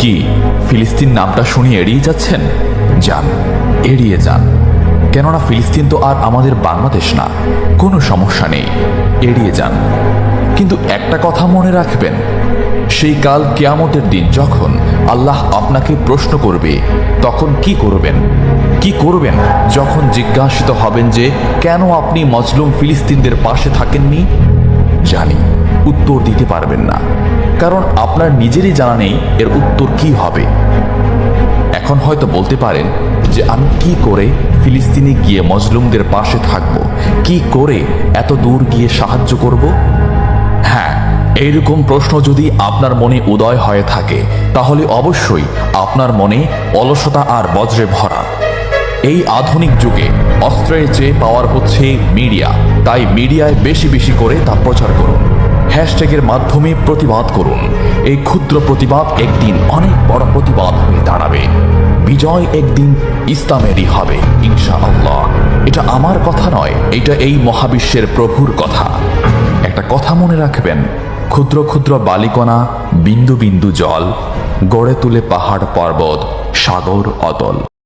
কি ফিলিস্তিন নামটা শুনিয়ে এড়িয়ে যাচ্ছেন? যান, এড়িয়ে যান। কেননা ফিলিস্তিন তো আর আমাদের বাংলাদেশ না। কোনো সমস্যা নেই, এড়িয়ে যান। কিন্তু একটা কথা মনে রাখবেন, সেই কাল কিয়ামতের দিন যখন আল্লাহ আপনাকে প্রশ্ন করবে, তখন কি করবেন? কি করবেন যখন জিজ্ঞাসিত হবেন যে কেন আপনি মজলুম ফিলিস্তিনদের পাশে থাকেননি? জানি উত্তর দিতে পারবেন না, কারণ আপনার নিজেরই জানা নেই এর উত্তর কি হবে। এখন হয়তো বলতে পারেন যে আমি কি করে ফিলিস্তিনে গিয়ে মজলুমদের পাশে থাকব, কি করে এত দূর গিয়ে সাহায্য করব? হ্যাঁ, এইরকম প্রশ্ন যদি আপনার মনে উদয় হয়ে থাকে, তাহলে অবশ্যই আপনার মনে অলসতা আর বজ্রে ভরা। এই আধুনিক যুগে অস্ত্রের চেয়ে পাওয়ার হচ্ছে মিডিয়া, তাই মিডিয়ায় বেশি বেশি করে তা প্রচার করুন। হ্যাশট্যাগের মাধ্যমে প্রতিবাদ করুন। এই ক্ষুদ্র প্রতিবাদ একদিন অনেক বড় প্রতিবাদ হয়ে দাঁড়াবে। বিজয় একদিন ইসলামেরই হবে ইনশাআল্লাহ। এটা আমার কথা নয়, এটা এই মহাবিশ্বের প্রভুর কথা। একটা কথা মনে রাখবেন, ক্ষুদ্র ক্ষুদ্র বালিকণা, বিন্দু বিন্দু জল গড়ে তুলে পাহাড় পর্বত, সাগর অতল।